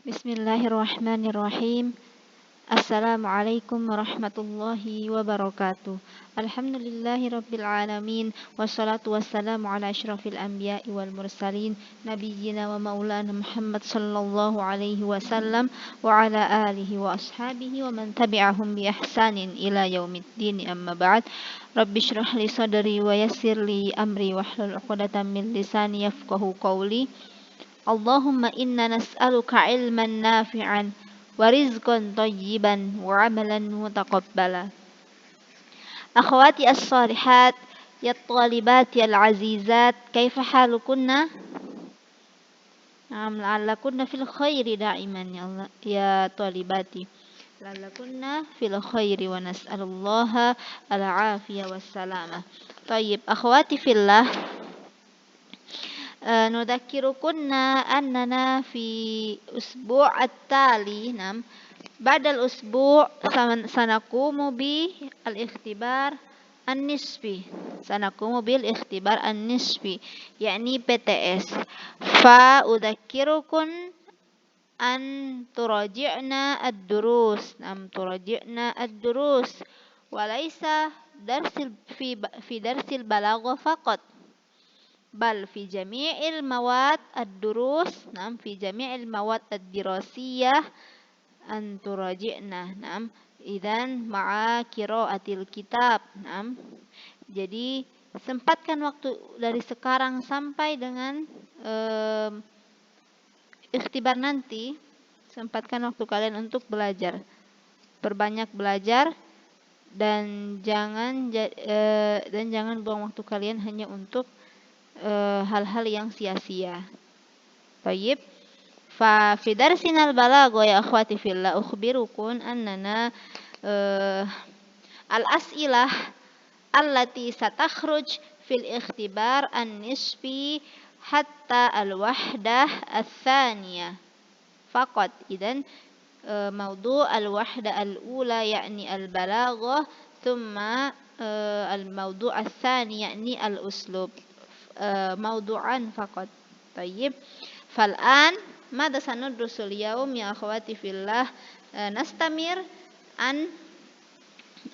Bismillahirrahmanirrahim. Assalamualaikum warahmatullahi wabarakatuh. Alhamdulillahirabbil alamin wassalatu wassalamu ala asyrafil anbiya'i wal mursalin nabiyyina wa maulana Muhammad sallallahu alaihi wasallam wa ala alihi wa ashabihi wa man tabi'ahum bi ihsanin ila yaumiddin amma ba'd. Rabbi shrah li sadri wa yassir li amri wahlul 'uqdatam min lisani yafqahu qawli. Allahumma inna nas'aluka ilman nafi'an wa rizqan tayyiban wa amalan mutaqabbala. Akhwati as-salihat, ya talibati al-azizat, kaifa halukunna? La'allakunna fil khairi da'iman ya Allah, ya talibati. La'allakunna fil khairi wa nas'alullaha al-afiyah wassalamah. Tayyib, akhwati fillah. Nudzakirukunna annana fi usbu' at-tali badal usbu' sanakumu bi al-ikhtibar an-nisbi yakni PTS. Fa udzakirukum an turaji'na ad-durus walaysa fi darsil balaghah faqat bal fi jami'il mawad ad-durus fi jami'il mawad ad-dirasiyah an turaji'na idzan ma'a qiraatil kitab jadi sempatkan waktu dari sekarang sampai dengan ikhtibar nanti, sempatkan waktu kalian untuk belajar, perbanyak belajar dan jangan buang waktu kalian hanya untuk hal-hal yang sia-sia. Baik. Fa fi darsinal balagha ya akhwati fillah ukhbirukum annana al-as'ilah allati satakhruj fil ikhtibar an-nisbi hatta al-wahdah ats-tsaniyah faqat. Idzan mawdu' al-wahdah al-ula yakni al-balagha thumma al-mawdu' ats-tsani yakni al-uslub. موضوعان فقط. طيب فالآن ماذا سندرس اليوم يا أخواتي في الله؟ نستمر عن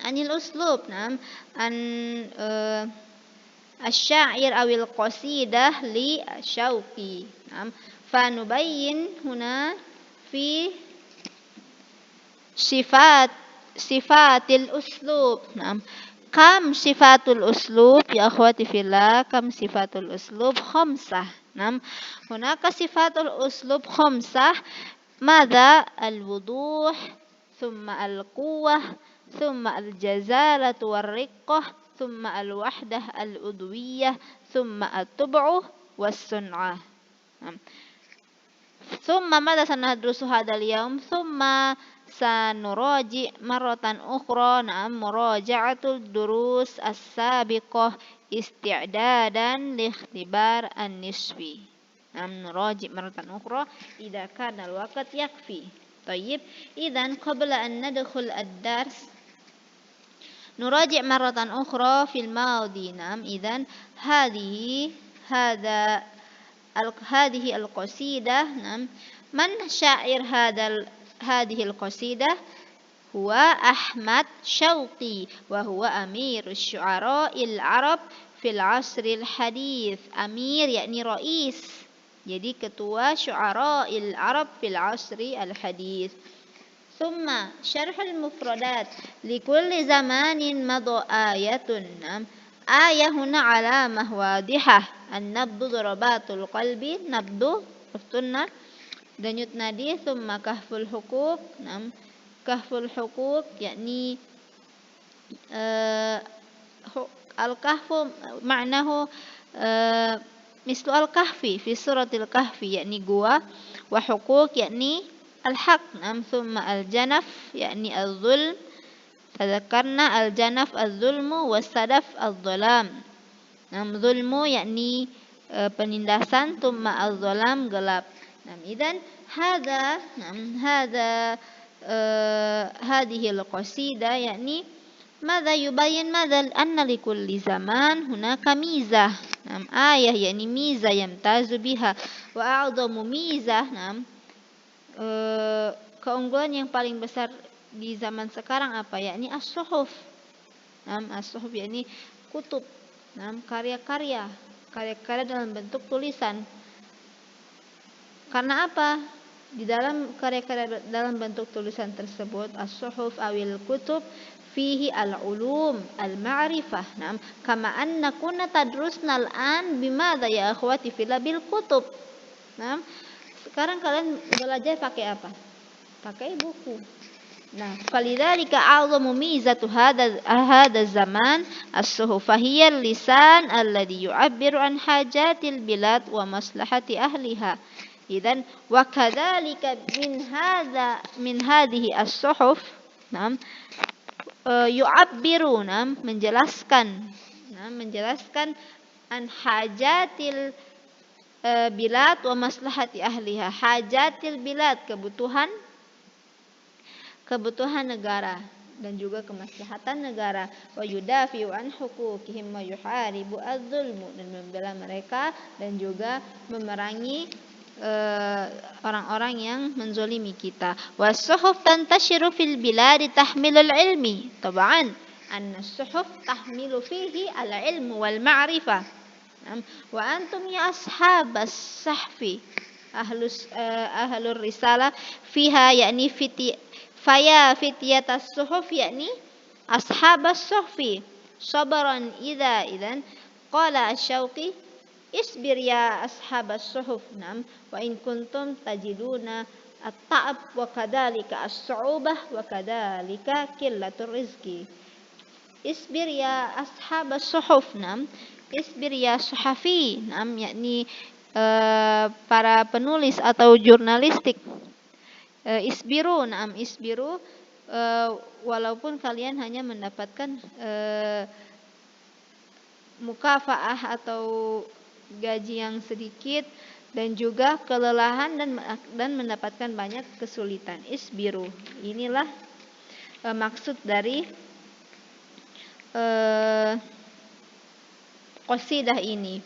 الأسلوب عن الشاعر أو القصيدة لشوقي فنبين هنا في صفات الأسلوب. Kam sifatul uslub ya akhwati fillah, kam sifatul uslub khamsah. Hunaka sifatul uslub khamsah. Madza al-wuduh, thumma al-quwwah, thumma al-jazalatu war-riqqah, thumma al-wahdah al-udwiyah, thumma at-tub'u was-sun'ah. Thumma madza sanadrusu hadzal yaum? Thumma sanuraji maratan ukhra muraja'atul durus as-sabiqah isti'dadan li ikhtibar an-nisbi. Nuraji maratan ukhra idza kana al-waqt yakfi. Tayyib, idzan qabla an nadkhul ad-dars nuraji maratan ukhra fil madi. Idzan hadhihi al-qasidah man syair هذه القصيدة هو أحمد شوقي وهو أمير الشعراء العرب في العصر الحديث. أمير يعني رئيس, jadi ketua syu'ara al-Arab fil asri al-hadith. ثم شرح المفردات لكل زمان مضى آية. آية هنا علامة واضحة النبض ضربات القلب نبض عرفتن denyut nadi. Thumma kahful hukuk. Kahful hukuk yakni al-kahfu ma'nahu mislu al-kahfi fi suratil kahfi yakni gua, wa hukuk yakni al-haq. Thumma al-janaf yakni al-zulm. Tadzakarna al-janaf al-zulmu was-sadaf al-dhalam. Zulmu yakni penindasan, thumma al-dhalam gelap. إذن هذه القصيدة يعني ماذا يبين؟ ماذا أن لكل زمان هناك ميزة. آية يعني ميزة يمتاز بها, وأعظم ميزة keunggulan yang paling besar di zaman sekarang apa? Yakni as-suhuf. As-suhuf yakni kutub. Karya-karya dalam bentuk tulisan. Karena apa? Di dalam karya-karya dalam bentuk tulisan tersebut, as-suhuf awil kutub fihi al-ulum al-ma'rifah. Kama anna kunna tadrusna al-an bimadha ya akhwati fillah bil kutub. Sekarang kalian belajar pakai apa? Pakai buku. Falidzalika a'zamu mizatu hadha zaman as-suhuf hiya al-lisan alladhi yu'abbiru an hajatil bilad wa maslahati ahliha. Idzan wa kadzalika min hadhihi as-suhuf yu'abbiru menjelaskan an hajatil bilad wa maslahati ahliha. Hajatil bilad, kebutuhan negara dan juga kemaslahatan negara. Wa yudafi'u an huquqihim wa yuharibu adz-zulm, dan membela mereka dan juga memerangi orang-orang yang menzolimi kita. Was-suhuf tantashiru fil bilad tahmilul ilmi. Tab'an anna as-suhuf tahmilu fihi al-ilm wal ma'rifah. Wa antum ya ashabas sahfi ahlur risalah fiha yakni faya fityatas suhuf yakni ashabas suhfi sabran idzan qala asy-syauqi isbir ya ashabas suhuf wa in kuntum tajiduna at-ta'ab wa kadzalika as-su'ubah wa kadzalika qillatur rizqi. Isbir ya ashabas suhuf isbir ya suhafi yakni para penulis atau jurnalistik. Isbiru walaupun kalian hanya mendapatkan mukafaah atau gaji yang sedikit dan juga kelelahan dan mendapatkan banyak kesulitan. Isbiru, inilah maksud dari qasidah ini.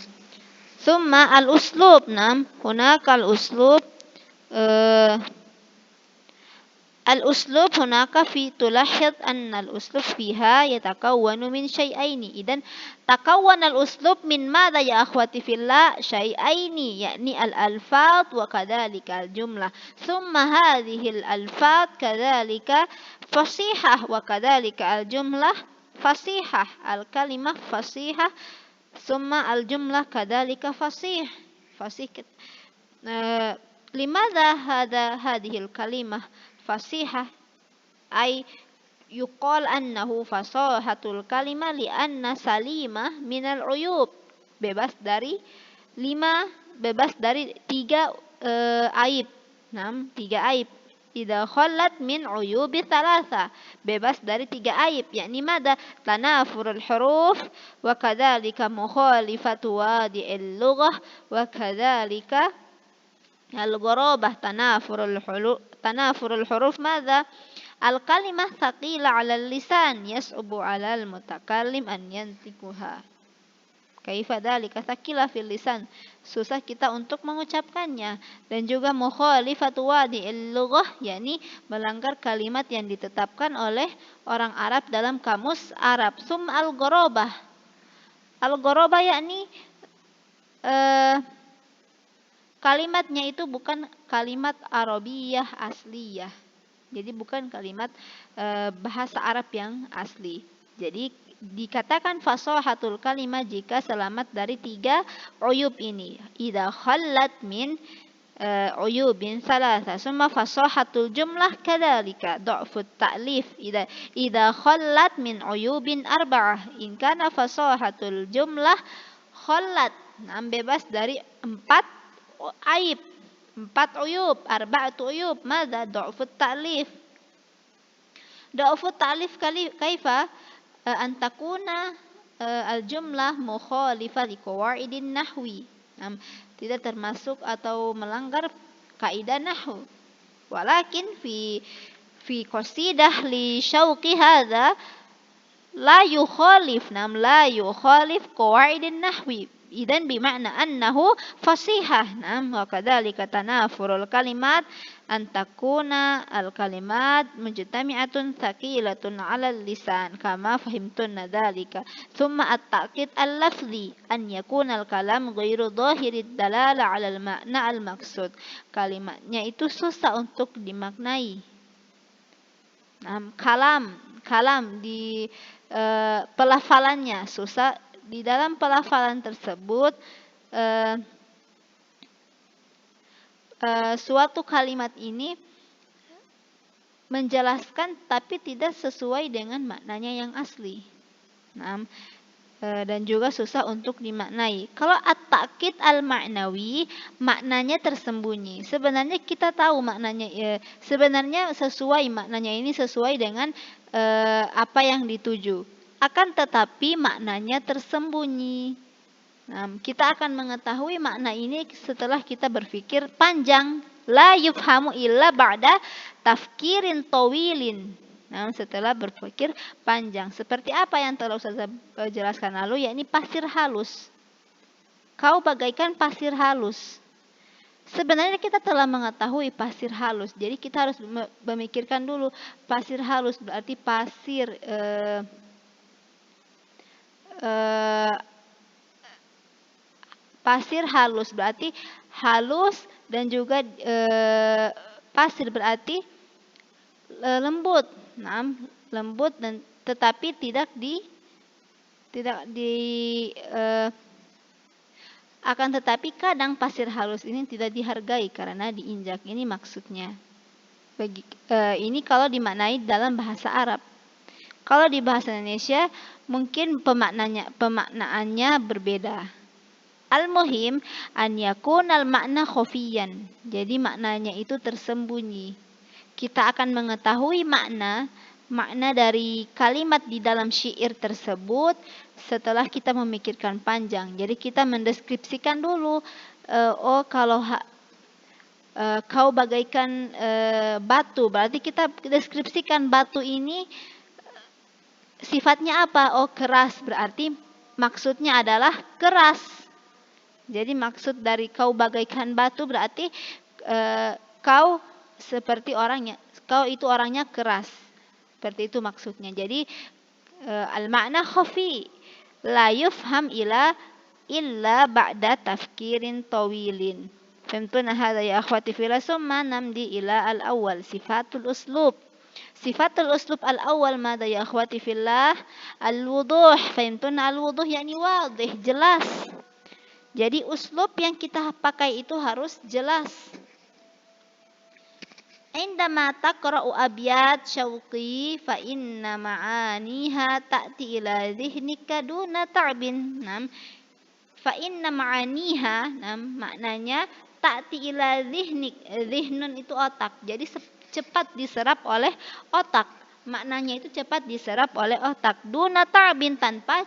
Summa al-uslub hunaka al-uslub al-uslub hunaka fi tulahid anna al-uslub fiha yatakawwanu min syai'aini. Idan takawwana al-uslub min madha ya akhwati fillah? Syai'aini yakni al-alfaz wa kadzalika al-jumlah. Thumma hadhihi al-alfaz kadzalika fasihah wa kadzalika al-jumlah fasihah. Al-kalimah fasihah thumma al-jumlah kadzalika fasih. Limadha hadhihi al-kalimah fasihah ay yuqal annahu fasahatul kalimah li'anna salimah minal uyub, bebas dari 3 aib. 3 aib. Idza khallat min uyubi thalatha, bebas dari 3 aib, yakni mada tanafurul huruf wa kadzalika mukhalifatu wadi'il lughah wa kadzalika al-gharabah. Tanafurul huruf madza? Al-kalimah thaqila 'ala al-lisan yas'ubu 'ala al-mutakallim an yantikuha. Kaifa dzalika thaqila fil lisan? Susah kita untuk mengucapkannya. Dan juga mukhalifatu wadi'il lughah, yakni melanggar kalimat yang ditetapkan oleh orang Arab dalam kamus Arab. Sum al-gharabah. Al-gharabah yakni kalimatnya itu bukan kalimat Arabiyah asliyah. Jadi bukan kalimat bahasa Arab yang asli. Jadi dikatakan fasahatul kalimah jika selamat dari 3 uyub ini. Idza khallat min uyubin thalatha. Summa fasahatul jumlah kadzalika dha'fut ta'lif. Idza khallat min uyubin arba'ah. In kana fasahatul jumlah khallat, bebas dari 4 aib, 4 uyub, 4 uyub. Mada dha'fut ta'lif? Dha'fut ta'lif kaifa? Antakuna al-jumlah mukhalifah liqawaidin nahwi. Tidak termasuk atau melanggar kaidah nahwu. Walakin fi qasidah li syauqi hadza la yukhalif qawaidin nahwi. idzan bima'na annahu fasihah. Naam, wa kadzalika tanafurul kalimat an takuna al kalimat mujtami'atun thaqilatun 'alal lisan kama fahimtunna dzalika. Thumma at-ta'kid al-lafzi an yakuna al-kalam ghairu dhahirid dalala 'alal ma'na al-maqsud. Kalimatnya itu susah untuk dimaknai. Naam, kalam di pelafalannya susah. Di dalam pelafalan tersebut suatu kalimat ini menjelaskan tapi tidak sesuai dengan maknanya yang asli. Nah, dan juga susah untuk dimaknai. Kalau at-ta'kid al-ma'nawi, maknanya tersembunyi. Sebenarnya kita tahu maknanya, sebenarnya sesuai maknanya ini sesuai dengan apa yang dituju. Akan tetapi maknanya tersembunyi. Nah, kita akan mengetahui makna ini setelah kita berpikir panjang. La yufhamu illa ba'da tafkirin tawilin. Nah, setelah berpikir panjang. Seperti apa yang telah Ustazah jelaskan lalu, yakni pasir halus. Kau bagaikan pasir halus. Sebenarnya kita telah mengetahui pasir halus. Jadi kita harus memikirkan dulu pasir halus berarti pasir pasir halus berarti halus dan juga pasir berarti lembut. Nah, lembut dan tetapi tidak di akan tetapi kadang pasir halus ini tidak dihargai karena diinjak. Ini maksudnya. Ini kalau dimaknai dalam bahasa Arab. Kalau di bahasa Indonesia mungkin pemaknaannya berbeda. Al-muhim an yakunal makna khafiyan. Jadi maknanya itu tersembunyi. Kita akan mengetahui makna dari kalimat di dalam syair tersebut setelah kita memikirkan panjang. Jadi kita mendeskripsikan dulu, kalau kau bagaikan batu, berarti kita deskripsikan batu ini sifatnya apa? Oh, keras, berarti maksudnya adalah keras. Jadi maksud dari kau bagaikan batu berarti kau seperti orangnya, kau itu orangnya keras. Seperti itu maksudnya. Jadi al-makna khafi la yufham illa ba'da tafkirin tawilin. Fahimtuna hadha ya akhwati fillah. Summa namdi ila al-awwal sifatul uslub. Sifatul uslub al-awwal mada ya akhwati fillah? Al-wuduh. Fahimtuna al-wuduh yakni wadih, jelas. Jadi uslub yang kita pakai itu harus jelas. Indama taqra'u abyat Syauqi fa inna ma'aniha ta'ti ila dhihnika duna ta'bin. Fa inna ma'aniha, maknanya ta'ti ila dhihnik. Dhihnun itu otak. Jadi cepat diserap oleh otak. Maknanya itu cepat diserap oleh otak. Duna ta'bin, tanpa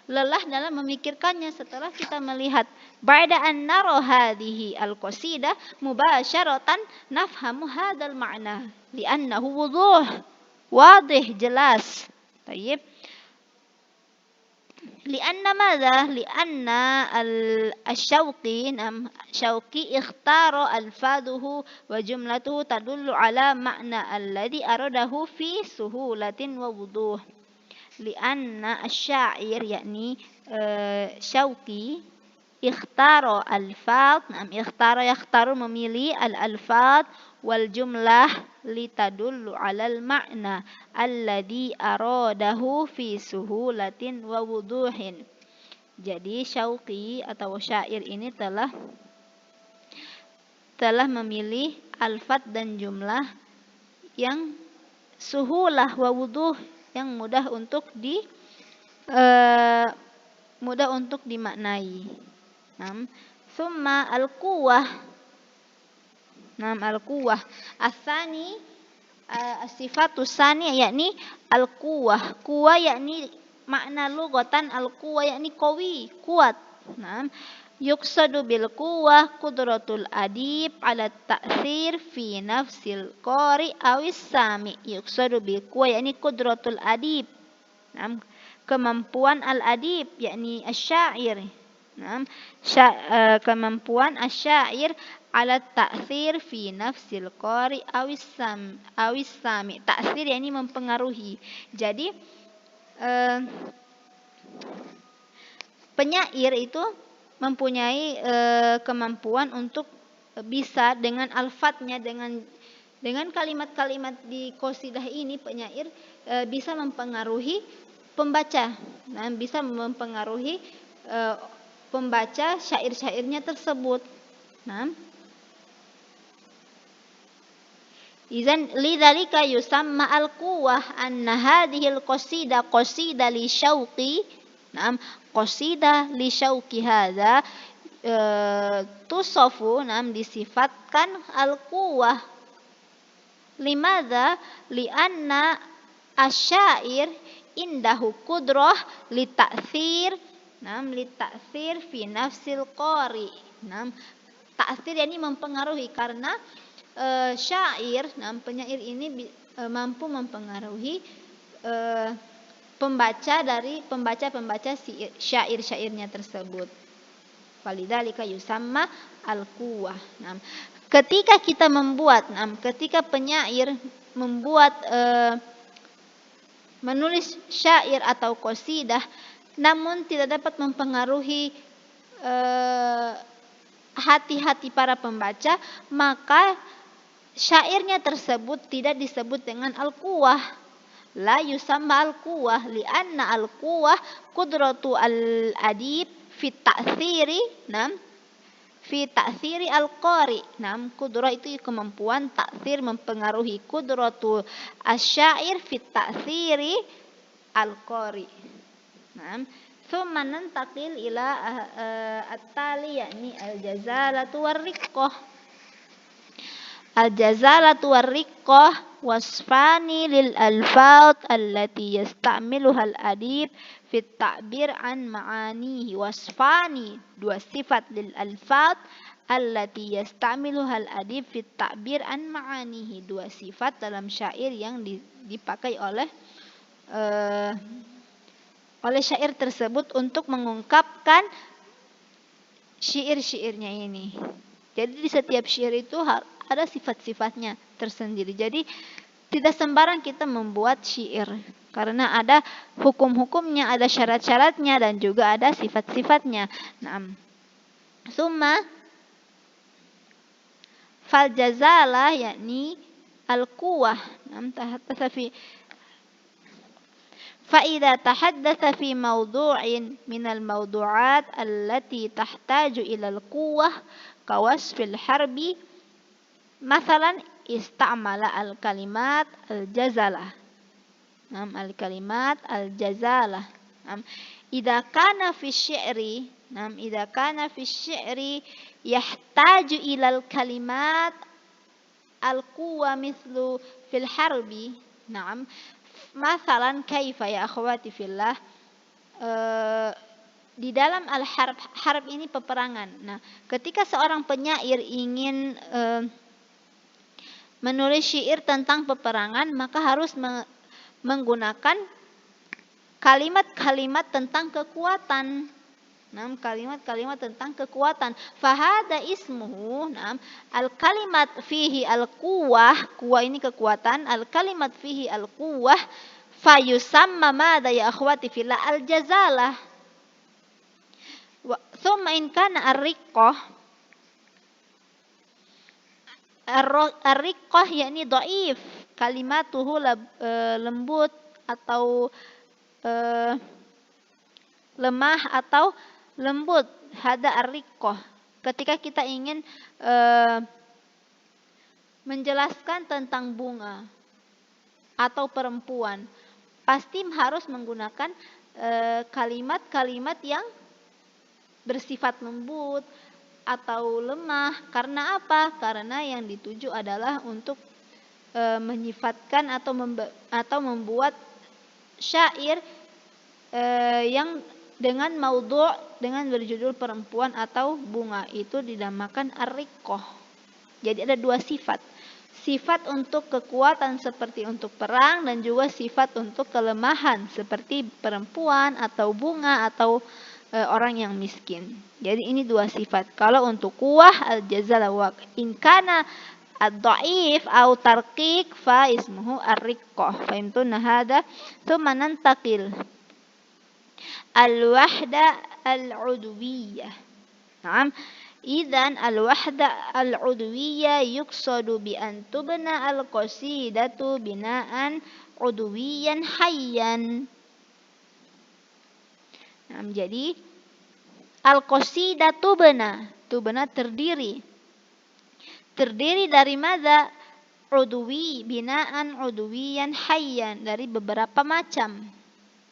lelah dalam memikirkannya. Setelah kita melihat ba'da an naro hadhihi al-qasidah mubasharatan nafhamu hadzal ma'na li'annahu wuduh wadih, jelas. Tayyib. Li'anna madza? Li'anna al-Syauqi Syauqi ikhtara alfaduhu wa jumlatuhu tadullu ala ma'na alladhi aradahu fi suhulatin wa wuduh. Li'anna asy-syair yakni Syauqi ikhtara alfaz, ikhtara yakhtaru memilih al-alfaz wal jumlah litadullu alal ma'na alladhi aradahu fi suhulatin wa wuduhin. Jadi Syauqi atau syair ini telah memilih alfaz dan jumlah yang suhulah wa wuduh, yang mudah untuk dimaknai. Summa al-quwwah. Al-quwwah. As-tsani as-sifatus tsani yakni al-quwwah. Quwwah yakni makna lughatan al-quwwah yakni qawi, kuat. Yuqsadu bil quwwah qudratul adib ala ta'thir fi nafsil qari awis sami. Yuqsadu bil quwwah yakni qudratul adib. Kemampuan al-adib yakni asy-syair. Nah, kemampuan asyair ala ta'thir fi nafsil qari awis sami. Ta'thir ini mempengaruhi. Jadi penyair itu mempunyai kemampuan untuk bisa dengan alfatnya, dengan kalimat-kalimat di qasidah ini penyair bisa mempengaruhi pembaca. Nah, bisa mempengaruhi pembaca syair-syairnya tersebut. Nah, izan lidzalika yusamma al-quwwah anna hadhihi al-qasida qasida li syauqi. Nah, qasida li syauqi hadza tusafu, disifatkan al-quwwah. Limadza? Lianna asyair indahu qudrah li ta'thir fi nafsil qari. Ta'thir ini mempengaruhi karena syair, penyair ini mampu mempengaruhi pembaca syair-syairnya tersebut. Walidzalika yusamma al-quwwah. Ketika penyair membuat menulis syair atau qasidah namun tidak dapat mempengaruhi hati-hati para pembaca, maka syairnya tersebut tidak disebut dengan al-quwwah. La yusamma al-quwwah lianna al-quwwah qudratu al-adib fi ta'thiri al-qari. Qudrah itu kemampuan ta'thir mempengaruhi, qudratu asyair fi ta'thiri al-qari. Thumma nantaqil ila at-tali yakni al-jazalatu war-riqqah. Al-jazalatu war-riqqah wasfani lil alfaz allati yasta'miluha al-adib fi ta'bir an ma'anihi. Wasfani, dua sifat lil alfaz allati yasta'miluha al-adib fi ta'bir an ma'anihi. Dua sifat dalam syair yang dipakai oleh syair tersebut untuk mengungkapkan syair-syairnya ini. Jadi di setiap syair itu ada sifat-sifatnya tersendiri. Jadi tidak sembarang kita membuat syair, karena ada hukum-hukumnya, ada syarat-syaratnya, dan juga ada sifat-sifatnya. Summa fal jazalah yakni al-quwwah. فإذا تحدث في موضوع من الموضوعات التي تحتاج إلى القوة كوصف الحرب مثلا استعمل الكلمات الجزلة. الكلمات الجزالة. إذا كان في الشعر يحتاج إلى الكلمات القوة مثل في الحرب. Masalan kaifa ya akhwati fillah, di dalam harb ini peperangan. Nah, ketika seorang penyair ingin menulis syair tentang peperangan, maka harus menggunakan kalimat-kalimat tentang kekuatan. Kalimat-kalimat tentang kekuatan. Fahada ismuhu, al-kalimat fihi al-quwwah, quwwah ini kekuatan, al-kalimat fihi al-quwwah, fayusamma madha ya akhwati fillah al-jazalah. Thumma in kana ar-riqqah, ar-riqqah yakni dhaif, kalimatuhu lembut atau lemah atau lembut. Hada ar-riqqah. Ketika kita ingin menjelaskan tentang bunga atau perempuan, pasti harus menggunakan kalimat-kalimat yang bersifat lembut atau lemah. Karena apa? Karena yang dituju adalah untuk menyifatkan atau membuat syair yang dengan dengan berjudul perempuan atau bunga, itu dinamakan ar-riqqah. Jadi ada dua sifat. Sifat untuk kekuatan seperti untuk perang, dan juga sifat untuk kelemahan seperti perempuan atau bunga atau orang yang miskin. Jadi ini dua sifat. Kalau untuk kuah al-jazal wa in kana ad-dha'if au tarqiq fa ismuhu ar-riqqah. Fahimtuna hada? Thumma nantaqil al-wahda al-udwiyyah. Naam. Idzan al-wahda al-udwiyyah yuqsadu bi an tubna al-qasidatu binaan udwiyyan hayyan. Nah, jadi al-qasidatu tubna terdiri dari madza? Udwi, binaan udwiyan hayyan, dari beberapa macam.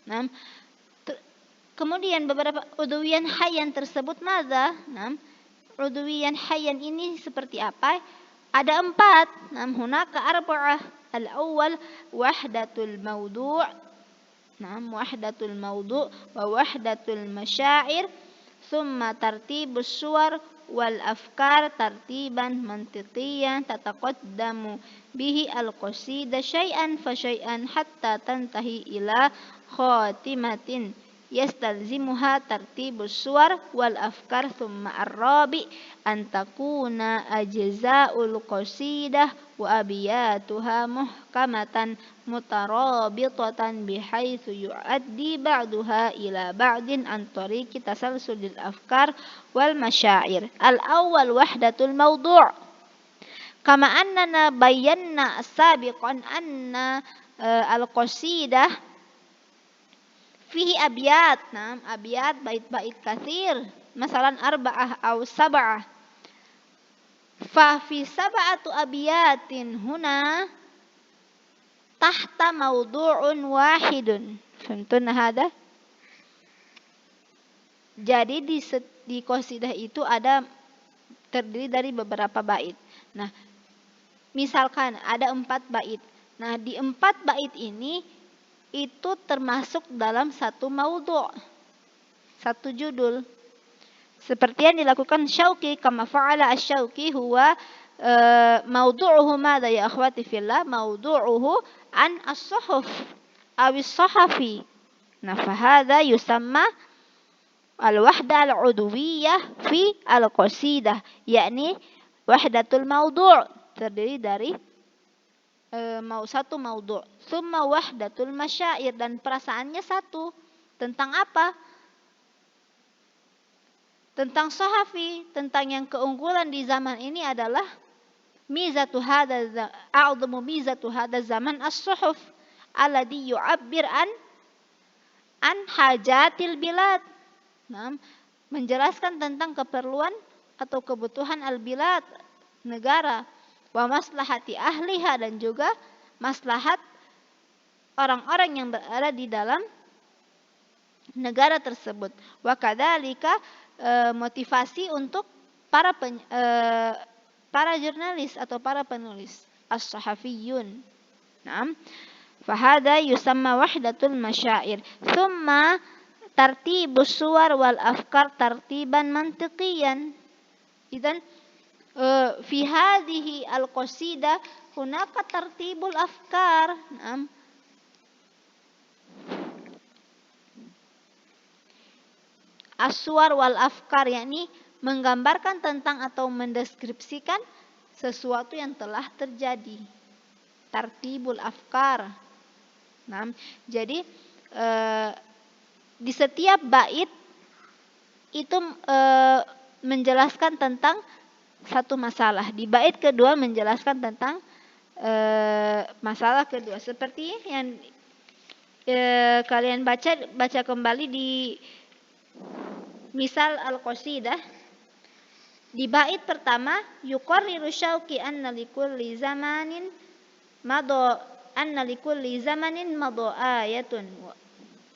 Nah, kemudian beberapa udwiyan hayyan tersebut madza? Nah, udwiyan hayyan ini seperti apa? Ada 4. Nah, hunaka arba'ah. Al-awwal wahdatul mawdu'. Nah, wahdatul mawdu' wa wahdatul masyair. Thumma tartibus suwar wal afkar tartiban mantiqiyan tataqaddamu bihi al-qasida syai'an fa syai'an hatta tantahi ila khatimatin yastalzimuha tartibus suwar wal afkar. Thumma ar-rabi' an takuna ajza'ul qasidah wa abiyatuha muhkamatan mutarabitatan bihaitsu yu'addi ba'duha ila ba'din an tariqi tasalsulil afkar wal masyair. Al-awwal wahdatul mawdu'. Kama annana bayanna sabiqan anna al-qasidah fihi abiyat. Nah, abiyat bait-bait katsir, masalan arba'ah aw sab'ah. Fa fi sab'atu abiyatin huna tahta mawdu'un wahidun. Fahimtuna hada? Jadi di qasidah itu ada terdiri dari beberapa bait. Nah, misalkan ada 4 bait. Nah, di 4 bait ini itu termasuk dalam satu maudhu', satu judul. Seperti yang dilakukan Syauqi, kama fa'ala asy-Syauqi huwa maudhu'uhu madza ya akhwati fillah? Maudhu'uhu an as-suhuf aw as-sahafi. Nah, fa hadza yusamma al-wahda al-udwiyyah fi al-qasidah, yakni wahdatul maudhu', terdiri dari satu maudhu'. Tsumma wahdatul masyair, dan perasaannya satu. Tentang apa? Tentang sahafi, tentang yang keunggulan di zaman ini adalah mizatu hadza a'dhamu mizatu hadza zaman as-suhuf alladhi yu'abbir an hajatil bilad. Nah, menjelaskan tentang keperluan atau kebutuhan al-bilad, negara, wa maslahati ahliha, dan juga maslahat orang-orang yang berada di dalam negara tersebut. Wa kadzalika motivasi untuk para jurnalis atau para penulis, as-sahafiyyun. Naam. Fa hadza yusamma wahdatul masyair. Tsumma tartibus suwar wal afkar tartiban mantiqiyan. Idzan fi hadhihi al-qasidah hunaka tartibul afkar. Naam. Aswar wal afkar, yakni menggambarkan tentang atau mendeskripsikan sesuatu yang telah terjadi. Tartibul afkar. Nah, jadi di setiap bait itu menjelaskan tentang satu masalah. Di bait kedua menjelaskan tentang masalah kedua. Seperti yang kalian baca kembali di misal al-qasidah. Di bait pertama, yuqarriru Syauqi anna likulli zamanin madha ayatun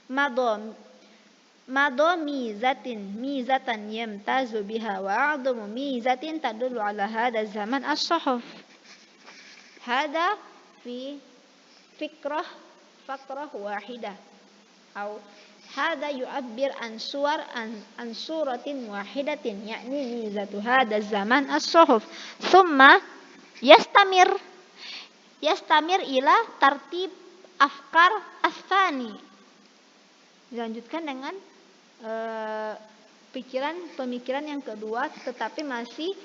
madha mizatan yamtazu biha wa a'dhamu mizatin tadullu ala hadha zaman as-suhuf. Hada fi fakrah wahidah atau hada yu'abbir an suratin wahidatin, yakni mizatu hada zaman as-suhuf. Thumma yastamir ila tartib afkar as-tsani. Dilanjutkan dengan pemikiran yang kedua, tetapi masih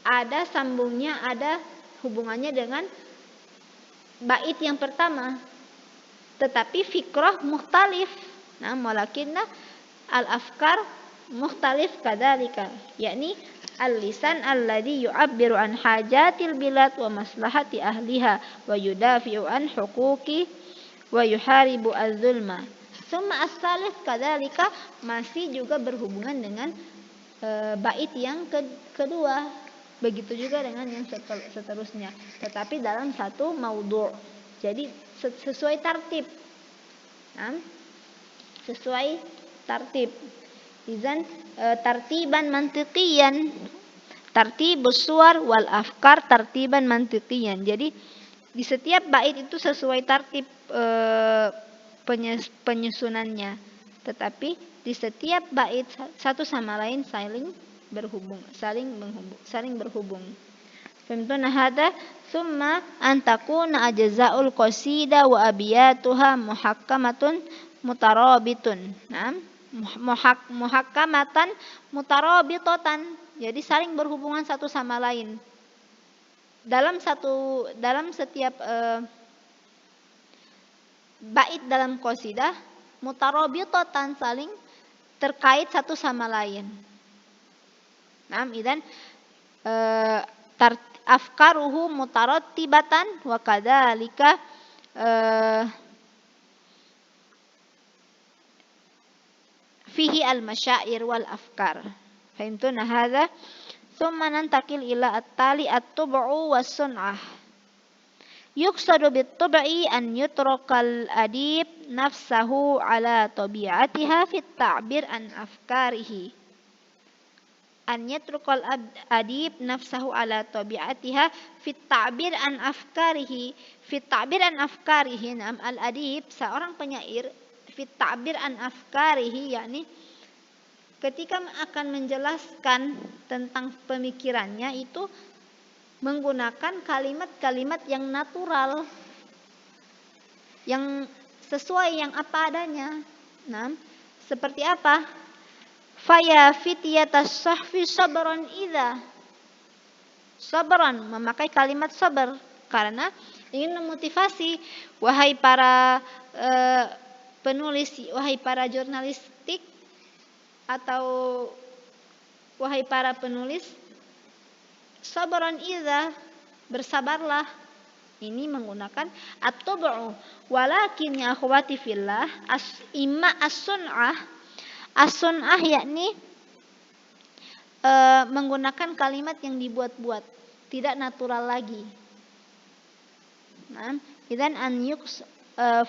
ada sambungnya, ada hubungannya dengan bait yang pertama, tetapi fikrah mukhtalif. Nah, walakinna al-afkar mukhtalif kadzalika, yakni al-lisan alladhi yu'abbiru an hajatil bilad wa maslahati ahliha wa yudafi'u an huquqi wa yuharibu az-zulma. Summa as-salis kadzalika, masih juga berhubungan dengan bait yang kedua. Begitu juga dengan yang seterusnya, tetapi dalam satu maudhu'. Jadi sesuai tartib. Nah, sesuai tartib. Izan tartiban mantiqiyan. Tartibus suwar wal afkar tartiban mantiqiyan. Jadi di setiap bait itu sesuai tartib penyusunannya. Tetapi di setiap bait satu sama lain saling berhubung. Fahimtuna hada? Summa antakuna ajza'ul qasida wa abiyatuha muhakkamatun mutarabitun. Nah, muhakkamatan mutarabitatan. Jadi saling berhubungan satu sama lain. Dalam setiap bait dalam qasidah mutarabitatan, saling terkait satu sama lain. Nah, idan afkaruhu mutarattibatan wa kadzalika fihi al-masyair wal afkar. Fahimtuna hadza? Thumma nantakil ila at-tali at-tub'u was-sun'ah. Yuqsadu bit-tub'i an yutrakal adib nafsahu ala tabi'atiha fit ta'bir an afkarihi. An yatrukal adib nafsahu ala tabi'atiha fit ta'bir an afkarihi. Fit ta'bir an afkarihi, nam al-adib, seorang penyair, fit ta'bir an afkarihi, yakni ketika akan menjelaskan tentang pemikirannya itu menggunakan kalimat-kalimat yang natural, yang sesuai, yang apa adanya. Nah, seperti apa? Faya fitiyatas sahfi sabran idza. Sabran, memakai kalimat sabar karena ingin memotivasi, wahai para penulis, wahai para jurnalistik, atau wahai para penulis, sabran idza, bersabarlah. Ini menggunakan at-tub'u. Walakin ya akhwati fillah, imma as-sun'ah. As-sun'ah yakni menggunakan kalimat yang dibuat-buat, tidak natural lagi. Nah, idzan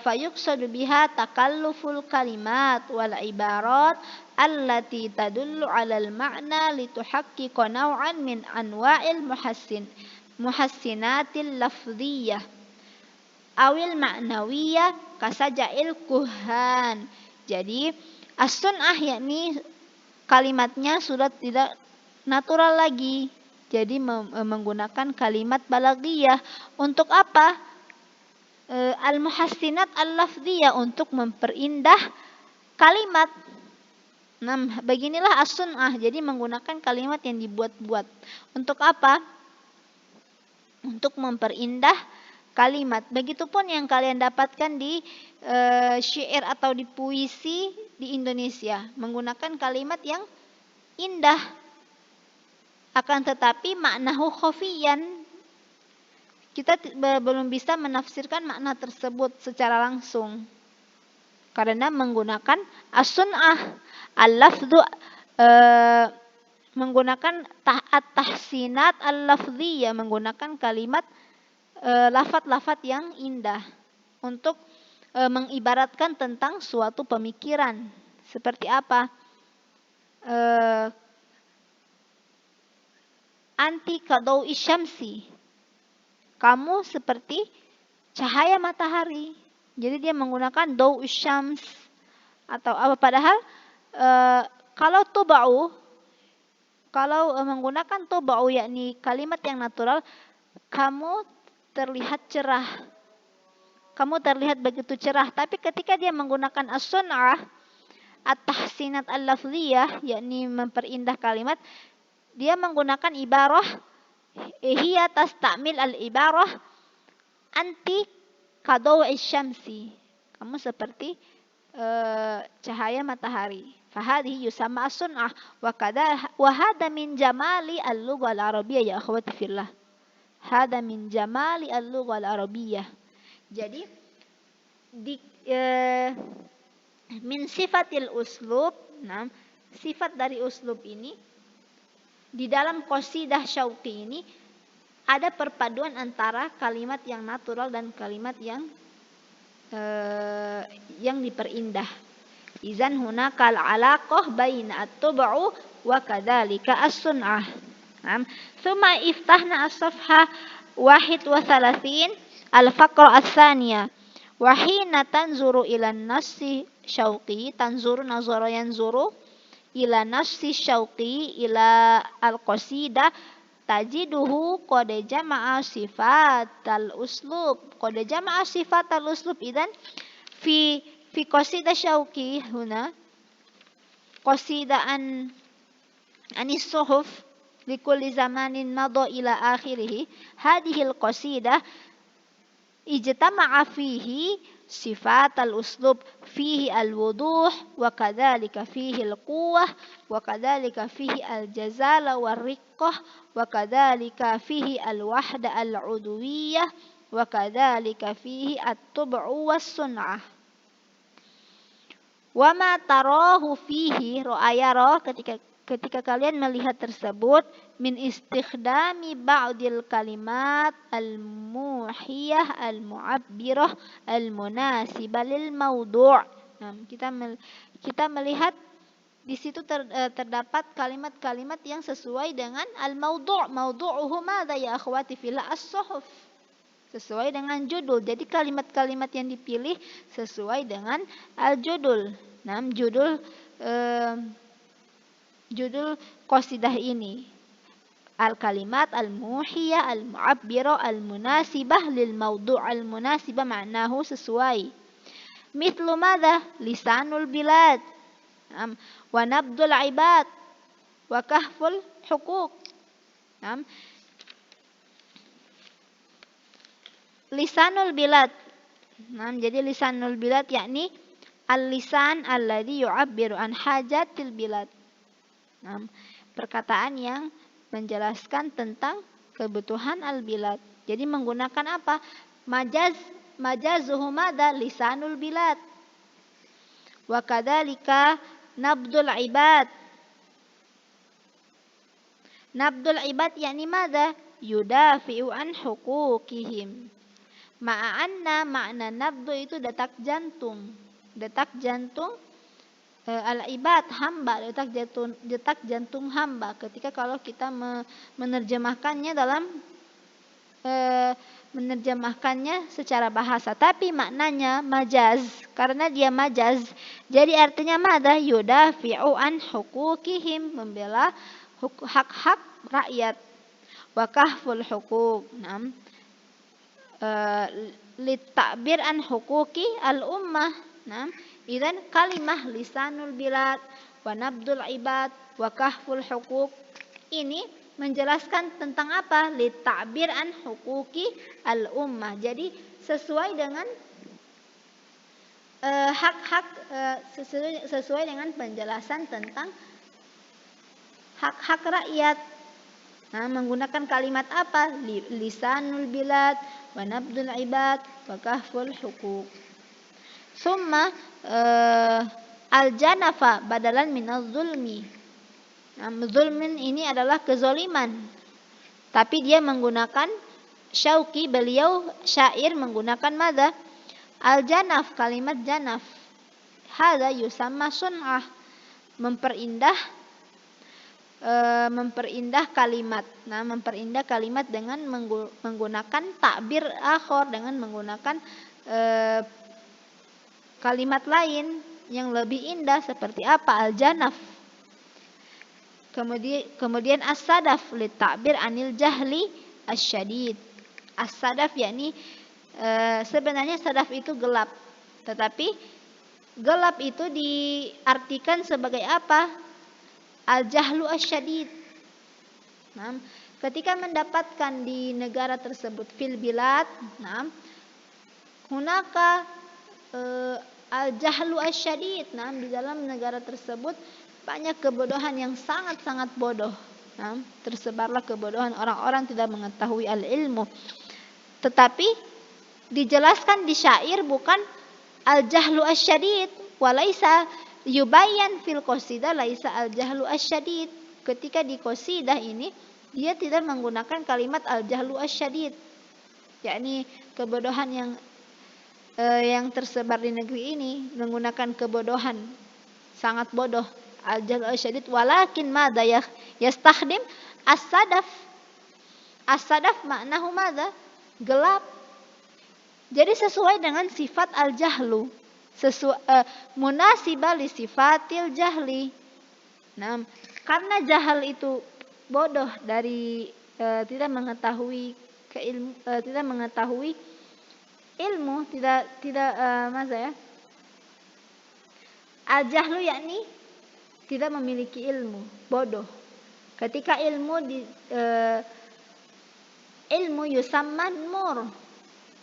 fayuqsadu biha takalluful kalimat wal ibarat allati tadullu 'alal ma'na lituhaqqiqa naw'an min anwa'il muhassinatil lafdhiyah awil ma'nawiyah kasaja'il kuhan. Jadi as-sun'ah yakni kalimatnya sudah tidak natural lagi. Jadi menggunakan kalimat balaghiyah untuk apa? Al-muhassinat al-lafdhiyah, untuk memperindah kalimat. Nah, beginilah as-sun'ah. Jadi menggunakan kalimat yang dibuat-buat. Untuk apa? Untuk memperindah kalimat. Begitupun yang kalian dapatkan di syair atau di puisi di Indonesia, menggunakan kalimat yang indah, akan tetapi maknahu khafiyan. Kita belum bisa menafsirkan makna tersebut secara langsung karena menggunakan as-sun'ah, al-lafdhu, menggunakan at-tahsinat al-lafdhiyah, menggunakan kalimat lafaz-lafaz yang indah untuk mengibaratkan tentang suatu pemikiran. Seperti apa? Anti kadau isyamsi, kamu seperti cahaya matahari. Jadi dia menggunakan dau isyams atau apa, padahal kalau tuba'u, kalau menggunakan tuba'u yakni kalimat yang natural, kamu terlihat cerah, kamu terlihat begitu cerah. Tapi ketika dia menggunakan as-sun'ah, at-tahsinat al-lafziyah, yakni memperindah kalimat, dia menggunakan ibarah hiya tastamil al-ibarah anti kadaw'i syamsi. Kamu seperti cahaya matahari. Fahadhihi yusamma as-sun'ah wa hada min jamali al-lughah al-arabiyyah ya akhwati fillah. Hada min jamali al-lughah al-arabiyyah. Jadi min sifatil uslub, nah, sifat dari uslub ini di dalam qasidah Syauqi ini ada perpaduan antara kalimat yang natural dan kalimat yang diperindah. Izan hunakal alaqah baina at-tub'u wa kadzalika as-sun'ah. Thumma iftahna as-safha 31 al-faqra ats-tsaniyah. Wa hina tanzuru ila an-nassi Syauqi, tanzuru nazara yanzuru ila nassi Syauqi ila al-qasidah tajiduhu qad jama'a sifatal uslub. Qad jama'a sifatal uslub. Idzan fi qasidah Syauqi huna qasidah anis suhuf likulli zamanin madha ila akhirih. Hadhihi al-qasidah ijtama'a fihi sifatal uslub, fihi al-wuduh wa kadzalika fihi al-quwwah wa kadzalika fihi al-jazala war-riqqah wa kadzalika fihi al-wahda al-udwiyyah wa kadzalika fihi at-tub'u was-sun'ah. Wa ma tarahu fihi ra'ayara, ketika kalian melihat tersebut, min istikhdami ba'dil kalimat al-muhiyah al-mu'abbirah al-munasibah lil mawdu'. Nah, kita melihat di situ terdapat kalimat-kalimat yang sesuai dengan al-mawdu'. Mawdu'uhu madza ya akhwati fillah? As-suhuf. Sesuai dengan judul. Jadi kalimat-kalimat yang dipilih sesuai dengan al-judul. Nah, judul qasidah ini al-kalimat al-muhiyah al-mu'abbirah al-munasibah lil mawdu' al-munasibah, maknahu sesuai. Mithlu madza? Lisanul bilad wa nabdul ibad wa kahful huquq. Lisanul bilad. Jadi lisanul bilad yakni al-lisan alladhi yu'abbiru an hajatil bilad. Perkataan yang menjelaskan tentang kebutuhan al-bilad. Jadi menggunakan apa? Majazuhu madza? Lisanul bilad. Wa kadzalika nabdul ibad. Nabdul ibad yakni madza? Yudafi'u an huquqihim. Ma'anna, makna nabdu itu detak jantung. Detak jantung al-ibad, hamba, detak jantung hamba. Ketika kalau kita menerjemahkannya dalam menerjemahkannya secara bahasa, tapi maknanya majaz. Karena dia majaz, jadi artinya madza? Yudafi'u an huquqihim, membela hak-hak rakyat. Wa kahful huquq. Litabir an huquqi al-ummah. Idzan kalimah lisanul bilad wa nabdul ibad wa kahful huquq ini menjelaskan tentang apa? Litabir an huquqi al-ummah. Jadi sesuai dengan hak-hak, sesuai dengan penjelasan tentang hak-hak rakyat. Menggunakan kalimat apa? Lisanul bilad wa nabdul ibad wa kahful huquq. Summa al-janafa badalan minaz zulmi. Zulmin ini adalah kezoliman. Tapi dia menggunakan Syauqi, beliau syair menggunakan madza? Al-janaf, kalimat janaf. Hadza yusamma sun'ah. Memperindah kalimat. Memperindah kalimat dengan menggunakan takbir akhor, dengan menggunakan kalimat lain yang lebih indah seperti apa? Al-janaf. Kemudian as-sadaf litakbir anil jahli asyadid. As-sadaf yakni sebenarnya sadaf itu gelap, tetapi Gelap itu diartikan sebagai apa? Al-jahlu asyadid. Nah, ketika mendapatkan di negara tersebut fil bilad, nah, hunaka al-jahlu asyadid. Nah, di dalam negara tersebut banyak kebodohan yang sangat-sangat bodoh. Nah, tersebarlah kebodohan, orang-orang tidak mengetahui al-ilmu. Tetapi dijelaskan di syair bukan al-jahlu asyadid, walaisa yubayyan fil qasidah laisa al-jahlu asyadid. Ketika di qasidah ini dia tidak menggunakan kalimat al-jahlu asyadid, yakni kebodohan yang tersebar di negeri ini menggunakan kebodohan sangat bodoh, al-jahlu asyadid, walakin madza yastakhdim as-sadaf. As-sadaf maknahu madza? Gelap. Jadi sesuai dengan sifat al-jahlu, munasibah li sifatil jahli. Nah, karena jahal itu bodoh dari tidak mengetahui tidak mengetahui ilmu, tidak masa ya? Al-jahlu yakni tidak memiliki ilmu, bodoh. Ketika ilmu ilmu yusamma nur.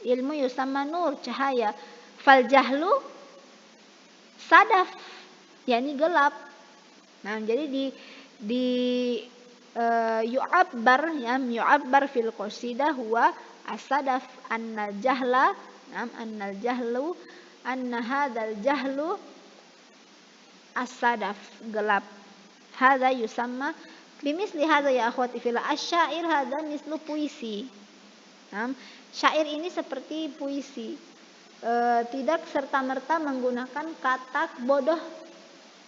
Ilmu yusamma nur, cahaya. Fal jahlu sadaf, yakni gelap. Nah, jadi di yu'abbar fil qasidah huwa as-sadaf annal jahla, annal jahlu, anna hadzal jahlu as-sadaf, gelap. Hadza yusamma bimisli hadza ya akhwati fil asyair, hadza mislu puisi. Syair ini seperti puisi, tidak serta-merta menggunakan kata bodoh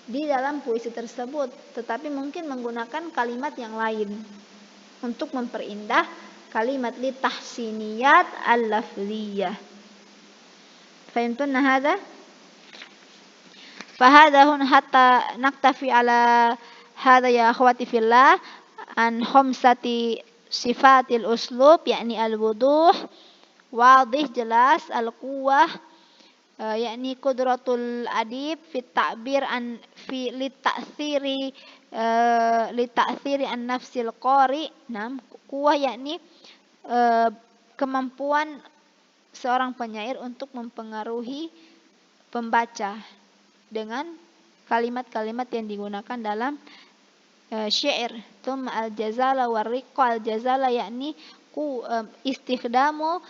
di dalam puisi tersebut, tetapi mungkin menggunakan kalimat yang lain untuk memperindah kalimat li tahsiniyat al-lafziyah. Fahimtunna hadza? Fahadha hun hatta naktafi ala hadha ya akhwati fillah an khamsati sifatil uslub, yakni al-wuduh, wadih, jelas, al-quwwah, yakni qudratul adib fi ta'bir an fi li ta'thiri an nafsil qari. Nah, quwwah yakni kemampuan seorang penyair untuk mempengaruhi pembaca dengan kalimat-kalimat yang digunakan dalam syair. Tsumma al-jazala war-riqqa. Al-jazala yakni istikhdamu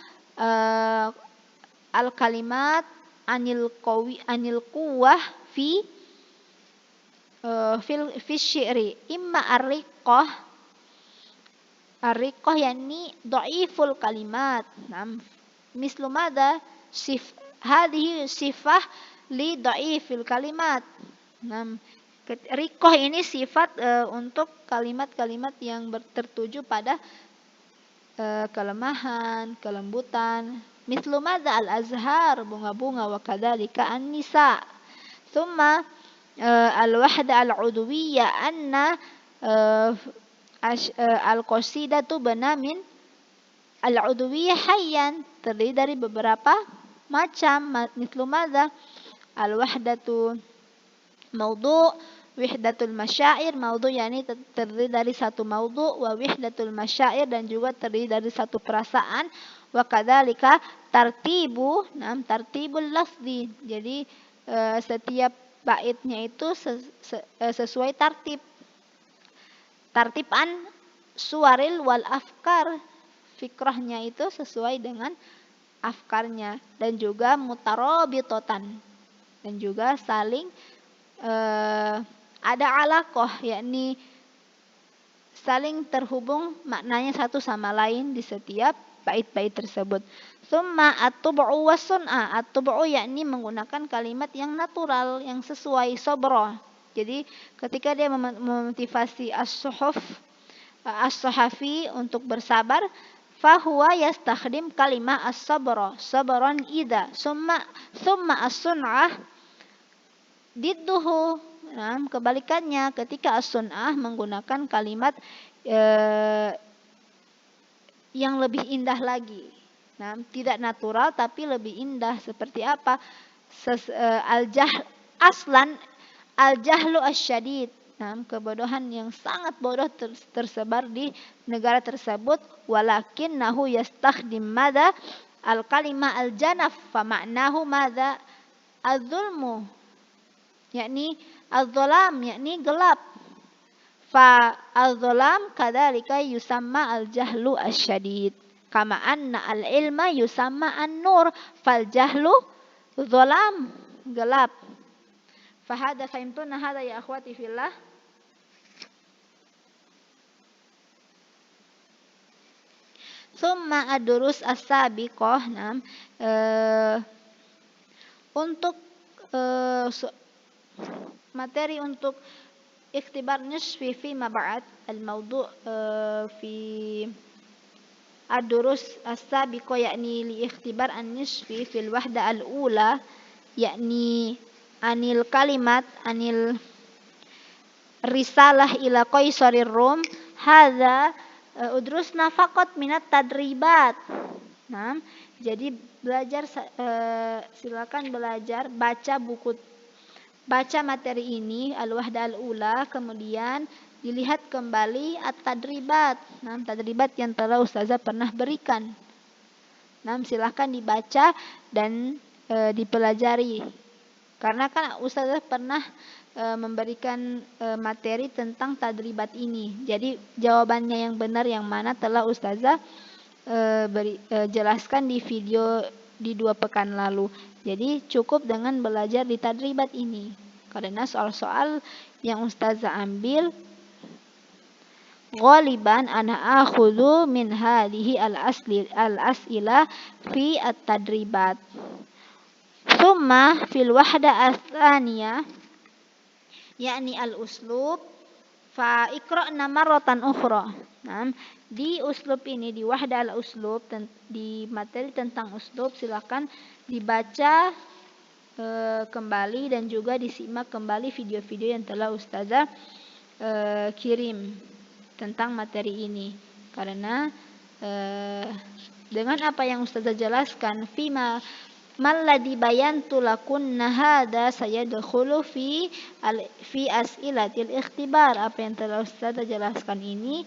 al-kalimat anil quwwah fi syi'ri. Imma ar-riqqah. Ar-riqqah yakni dhaiful kalimat. Mislu madza? Hadhihi sifah li dhaifil kalimat. Riqqah ini sifat untuk kalimat-kalimat yang tertuju pada kelemahan, kelembutan. Mislu madza? Al-azhar, bunga-bunga, wa kadzalika an-nisa. Tsumma al-wahda al-udwiyyah anna al-qasidatu bana min al-udwiyyah hayyan, terdiri dari beberapa macam. Mislu madza? Al-wahdatu maudhu', wihdatul masyair. Maudhu' yakni terdiri dari satu maudhu', wa wihdatul masyair, dan juga terdiri dari satu perasaan. Wa kadzalika tartibul lafzi. Jadi setiap baitnya itu sesuai tartib. Tartiban suwaril wal afkar. Fikrahnya itu sesuai dengan afkarnya, dan juga mutarabitotan, dan juga saling ada alaqah, yakni saling terhubung maknanya satu sama lain di setiap bait-bait tersebut. Tsumma at-tub'u was-sun'a. At-tub'u yakni menggunakan kalimat yang natural, yang sesuai sabra. Jadi ketika dia memotivasi as-sahafi untuk bersabar, fahuwa yastakhdim kalimah as-sabra, sabran idza, summa as-sun'ah didduhu. Nah, kebalikannya, ketika as-sun'ah menggunakan kalimat yang lebih indah lagi. Nah, tidak natural tapi lebih indah. Seperti apa? aslan al-jahlu asyadid. Nah, kebodohan yang sangat bodoh tersebar di negara tersebut. Walakinnahu yastakhdim madza al-kalimah al-janaf fa ma'nahu madza al-zulmu, yakni al-zalam, yakni gelap. Fa al-zalam kadzalika yusamma al-jahlu asyadid. Kama anna al-ilma yusamma an-nur fal jahlu zalam, gelap. Fahada fahimtuna hada ya akhwati fillah. Summa ad-durus as-sabiqah. Untuk materi untuk ikhtibar nisfi fi ma ba'd al-mawdu' fi ad-durus as-sabiqah, yakni li ikhtibar an-nisfi fil wahda al-ula, yakni anil kalimat anil risalah ila qaisarir rum. Hadza udrusna faqat minat tadribat. Nah, jadi belajar, silakan belajar baca materi ini al-wahda al-ula, kemudian dilihat kembali at-tadribat. Nah, tadribat yang telah ustazah pernah berikan. Nah, silakan dibaca dan dipelajari. Karena kan ustazah pernah memberikan materi tentang tadribat ini. Jadi jawabannya yang benar yang mana telah ustazah jelaskan di video di 2 pekan lalu. Jadi cukup dengan belajar di tadribat ini. Karena soal-soal yang ustazah ambil ghaliban ana akhudhu min hadhihi al-as'ila fi at-tadribat. Thumma fil wahda ats-tsaniyah, yakni al-uslub, fa iqra'na marratan ukhra. Nah, di uslub ini, di wahda al-uslub, di materi tentang uslub, silakan dibaca kembali dan juga disimak kembali video-video yang telah ustazah kirim tentang materi ini. Karena dengan apa yang ustazah jelaskan, fima malladhi bayantu lakunna hadza sayadkhulu fi as'ilatil ikhtibar. Apa yang telah ustazah jelaskan ini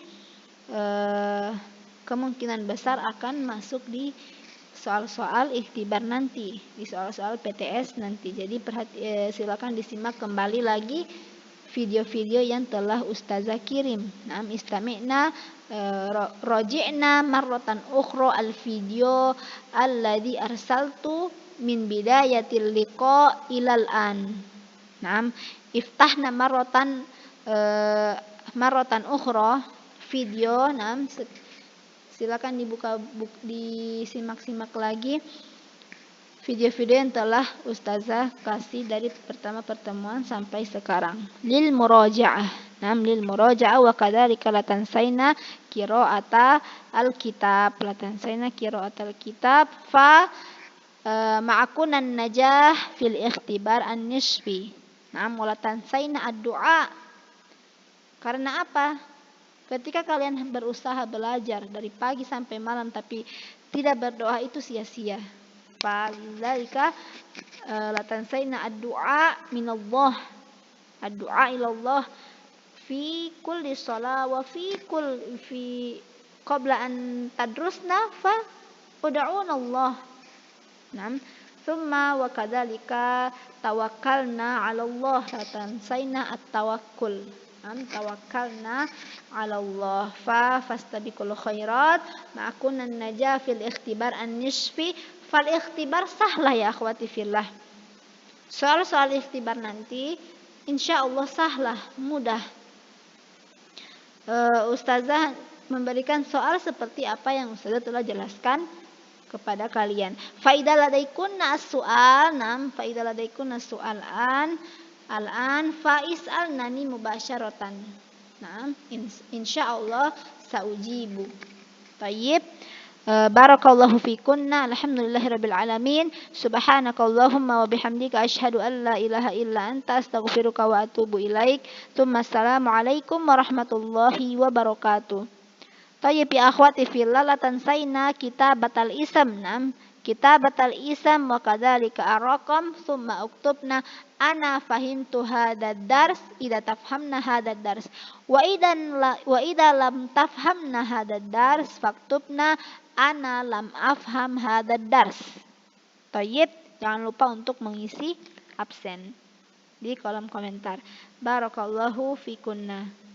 kemungkinan besar akan masuk di soal-soal ikhtibar nanti, di soal-soal PTS nanti. Jadi silakan disimak kembali lagi video-video yang telah ustazah kirim. Nah, istami'na raji'na marratan ukhra al-video alladhi arsaltu min bidayatil liqa ilal an. Nah, iftahna marratan ukhra video. Nah, silakan disimak-simak lagi video-video yang telah ustazah kasih dari pertama pertemuan sampai sekarang. Lil muraja'ah. Nam lil muraja'ah wa kadzalika la tansaina qira'ata al-kitab. La tansaina qira'ata al-kitab fa ma'akunan najah fil ikhtibar an-nisfi. Nam wa la tansaina ad-du'a. Karena apa? Ketika kalian berusaha belajar dari pagi sampai malam tapi tidak berdoa, itu sia-sia. Fadzalika la tansaina ad-du'a minallah, ad-du'a ilallah fi kulli shalah wa fi qabla an tadrusna fa ud'una Allah. Nam thumma wa kadzalika tawakkalna 'ala Allah, la tansaina at-tawakkul. Tawakkalna 'ala Allah fa fastabiqul khairat ma'akunan najah fil ikhtibar an-nisfi. Fal ikhtibar sahlah ya akhwati fillah. Soal-soal ikhtibar nanti insya Allah sahlah, mudah. Ustazah memberikan soal seperti apa yang ustazah telah jelaskan kepada kalian. Fa idza ladaikunna as-su'al, nam fa idza ladaikunna su'alan al-an fa is'alnani mubasyaratan. Nah, insyaallah saujibu. Tayyib. Barakallahu fikunna. Alhamdulillahirabbil alamin. Subhanakallahumma wa bihamdika asyhadu an la ilaha illa anta astaghfiruka wa atubu ilaik. Tsumma assalamu alaikum warahmatullahi wabarakatuh. Tayyib ya akhwati fillah, la tansaina kitabatal ism. Nam, kitabatal isam wa kadzalika ar-raqam tsumma uktubna ana fahimtu hadzal dars idza tafhamna hadzal dars wa idza lam tafhamna hadzal dars faktubna ana lam afham hadzal dars. Thayyib, jangan lupa untuk mengisi absen di kolom komentar. Barakallahu fikunna.